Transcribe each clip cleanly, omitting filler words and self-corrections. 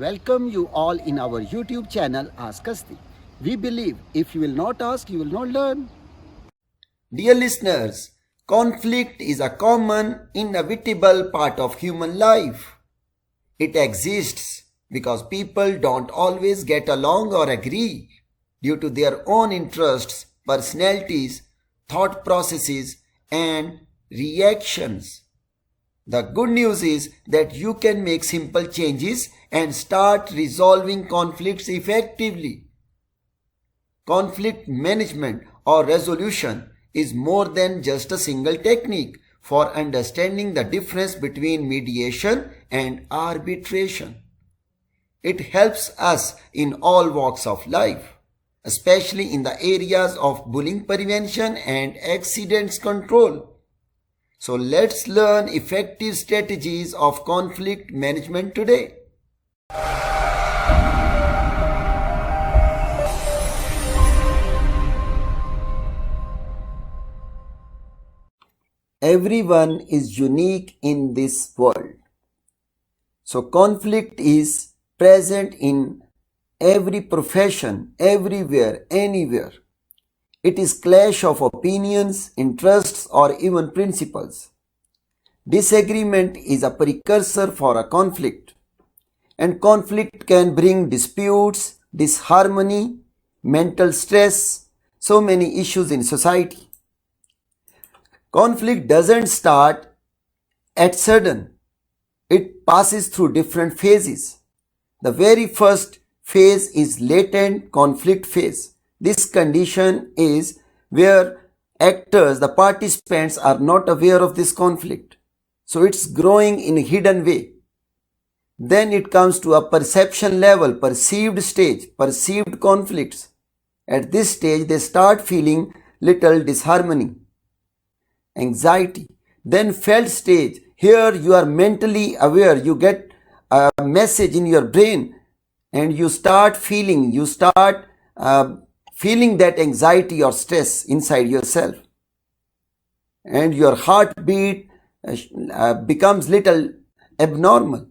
welcome you all in our YouTube channel Ask Asady. We believe if you will not ask, you will not learn. Dear listeners, conflict is a common, inevitable part of human life. It exists because people don't always get along or agree due to their own interests, personalities, thought processes, and reactions. The good news is that you can make simple changes and start resolving conflicts effectively. Conflict management or resolution is more than just a single technique for understanding the difference between mediation and arbitration. It helps us in all walks of life, especially in the areas of bullying prevention and accidents control. So let's learn effective strategies of conflict management today. Everyone is unique in this world. So conflict is present in every profession, everywhere, anywhere. It is clash of opinions, interests, or even principles. Disagreement is a precursor for a conflict, and conflict can bring disputes, disharmony, mental stress, so many issues in society. Conflict doesn't start at sudden. It passes through different phases. The very first phase is latent conflict phase. This condition is where the participants are not aware of this conflict. So it's growing in a hidden way. Then it comes to a perception level, perceived stage, perceived conflicts. At this stage, they start feeling little disharmony, anxiety. Then felt stage. Here you are mentally aware. You get a message in your brain and you start feeling that anxiety or stress inside yourself, and your heartbeat becomes little abnormal.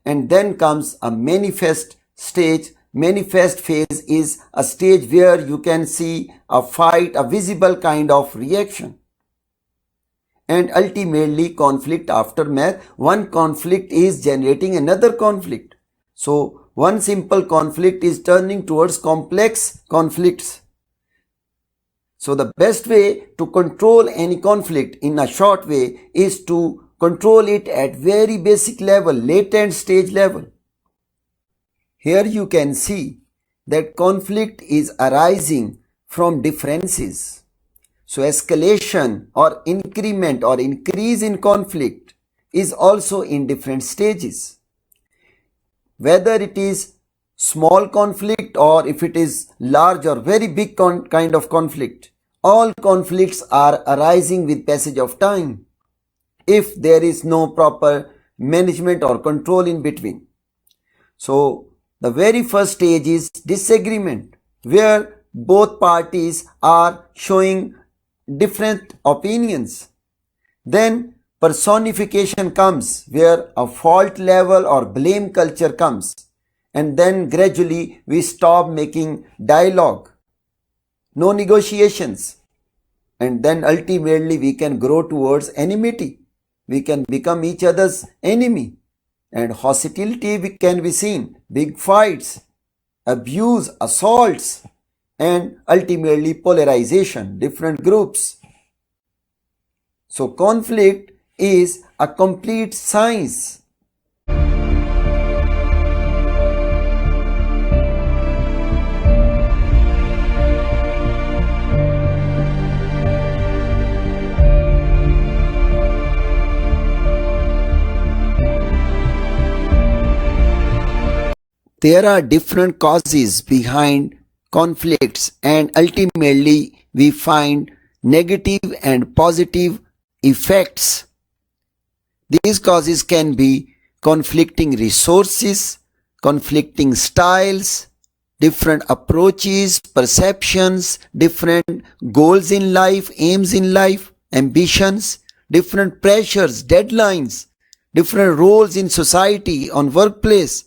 And then comes a manifest stage. Manifest phase is a stage where you can see a fight, a visible kind of reaction, and ultimately conflict aftermath. One conflict is generating another conflict. So one simple conflict is turning towards complex conflicts. So the best way to control any conflict in a short way is to control it at very basic level, latent stage level. Here you can see that conflict is arising from differences. So escalation or increment or increase in conflict is also in different stages. Whether it is small conflict or if it is large or very big kind of conflict, all conflicts are arising with passage of time if there is no proper management or control in between. So the very first stage is disagreement, where both parties are showing different opinions. Then personification comes, where a fault level or blame culture comes, and then gradually we stop making dialogue, no negotiations, and then ultimately we can grow towards enmity. We can become each other's enemy, and hostility can be seen, big fights, abuse, assaults, and ultimately polarization, different groups. So conflict is a complete science. There are different causes behind conflicts, and ultimately we find negative and positive effects. These causes can be conflicting resources, conflicting styles, different approaches, perceptions, different goals in life, aims in life, ambitions, different pressures, deadlines, different roles in society, on workplace,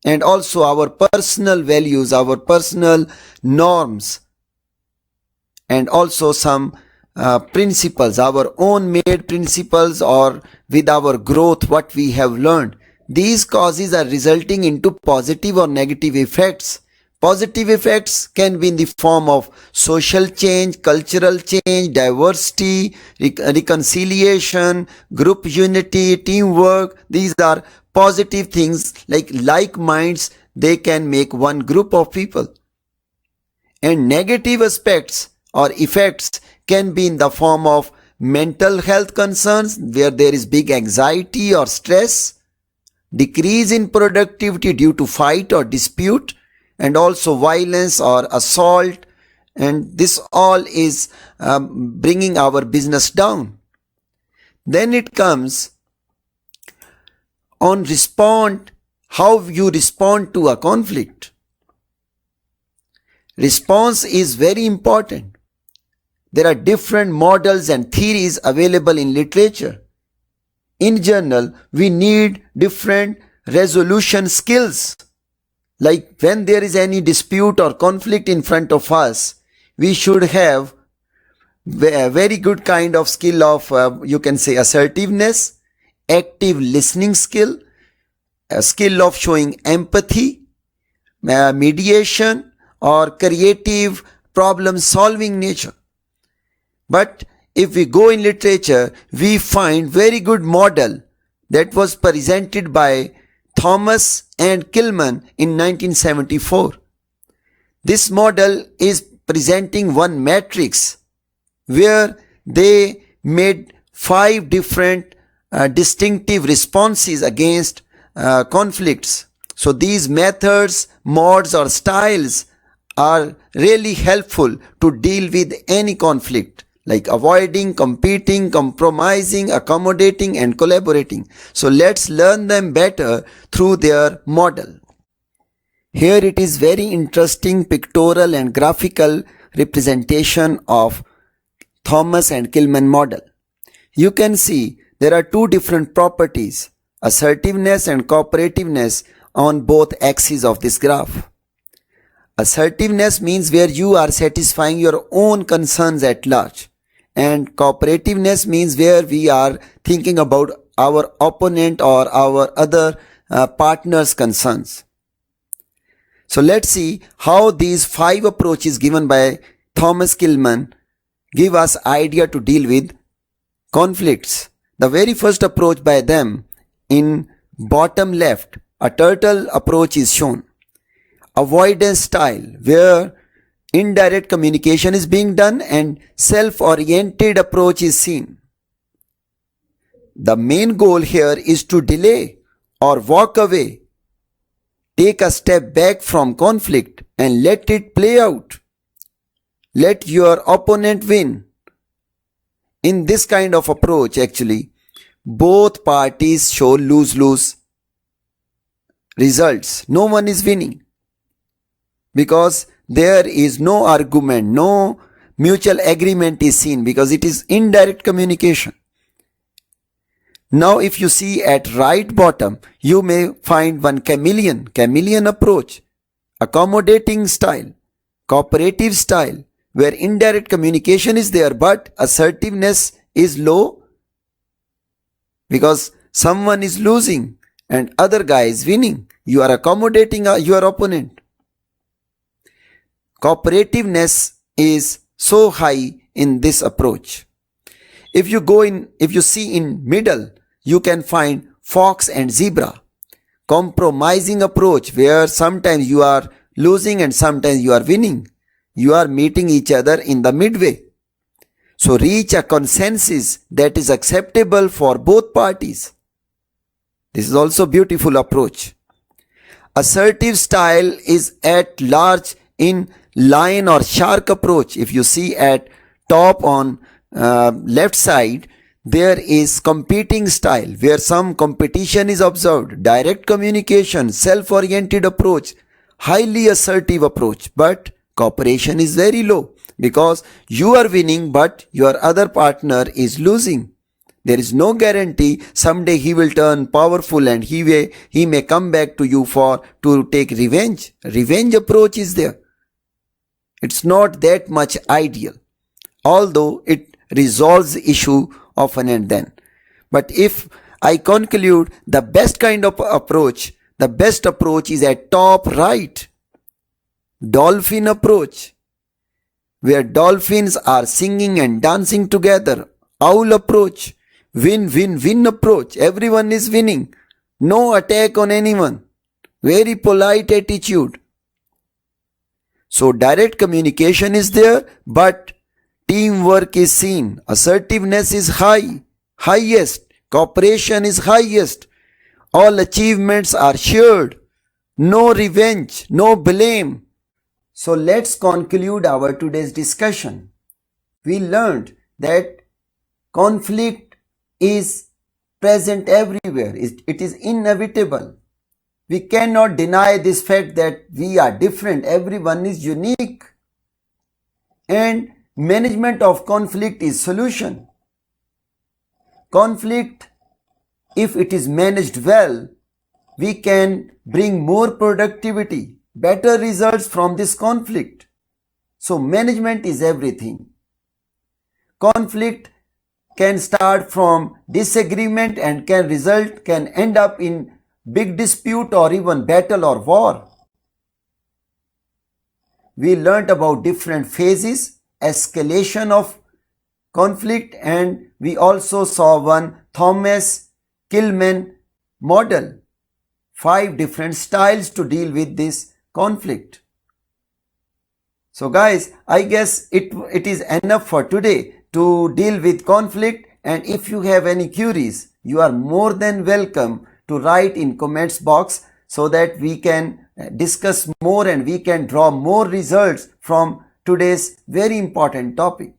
and also our personal values, our personal norms, and also some principles, our own made principles, or with our growth what we have learned. These causes are resulting into positive or negative effects. Positive effects can be in the form of social change, cultural change, diversity, reconciliation, group unity, teamwork. These are positive things, like minds, they can make one group of people. And negative aspects or effects can be in the form of mental health concerns, where there is big anxiety or stress, decrease in productivity due to fight or dispute, and also violence or assault, and this all is bringing our business down. Then it comes on how you respond to a conflict. Response is very important. There are different models and theories available in literature. In general, we need different resolution skills. Like when there is any dispute or conflict in front of us, we should have a very good kind of skill of, you can say, assertiveness, active listening skill, a skill of showing empathy, mediation, or creative problem solving nature. But if we go in literature, we find very good model that was presented by Thomas and Kilmann in 1974. This model is presenting one matrix where they made 5 different distinctive responses against conflicts. So these methods, modes, or styles are really helpful to deal with any conflict, like avoiding, competing, compromising, accommodating, and collaborating. So let's learn them better through their model. Here it is very interesting pictorial and graphical representation of Thomas and Kilmann model. You can see there are 2 different properties, assertiveness and cooperativeness, on both axes of this graph. Assertiveness means where you are satisfying your own concerns at large. And cooperativeness means where we are thinking about our opponent or our other partner's concerns. So let's see how these 5 approaches given by Thomas Kilmann give us idea to deal with conflicts. The very first approach by them, in bottom left, a turtle approach is shown. Avoidance style, where indirect communication is being done and self-oriented approach is seen. The main goal here is to delay or walk away. Take a step back from conflict and let it play out. Let your opponent win. In this kind of approach, actually, both parties show lose-lose results. No one is winning, because there is no argument, no mutual agreement is seen, because it is indirect communication. Now if you see at right bottom, you may find one chameleon approach, accommodating style, cooperative style, where indirect communication is there but assertiveness is low, because someone is losing and other guy is winning. You are accommodating your opponent. Cooperativeness is so high in this approach. If you see in middle, you can find fox and zebra. Compromising approach, where sometimes you are losing and sometimes you are winning. You are meeting each other in the midway. So reach a consensus that is acceptable for both parties. This is also a beautiful approach. Assertive style is at large in lion or shark approach. If you see at top on left side, there is competing style, where some competition is observed, direct communication, self-oriented approach, highly assertive approach, but cooperation is very low, because you are winning but your other partner is losing. There is no guarantee someday he will turn powerful and he may come back to you to take revenge. Revenge approach is there. It's not that much ideal, although it resolves the issue often and then. But if I conclude the best kind of approach, the best approach is at top right. Dolphin approach, where dolphins are singing and dancing together. Owl approach, win-win-win approach. Everyone is winning. No attack on anyone. Very polite attitude. So direct communication is there, but teamwork is seen. Assertiveness is highest. Cooperation is highest. All achievements are shared. No revenge, no blame. So let's conclude our today's discussion. We learned that conflict is present everywhere. It is inevitable. We cannot deny this fact that we are different. Everyone is unique. And management of conflict is solution. Conflict, if it is managed well, we can bring more productivity, better results from this conflict. So management is everything. Conflict can start from disagreement and can end up in big dispute or even battle or war. We learnt about different phases, escalation of conflict, and we also saw one Thomas Kilmann model. 5 different styles to deal with this conflict. So guys, I guess it is enough for today to deal with conflict, and if you have any queries, you are more than welcome to write in comments box so that we can discuss more and we can draw more results from today's very important topic.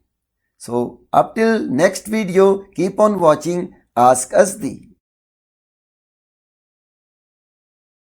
So up till next video, keep on watching Ask Asady.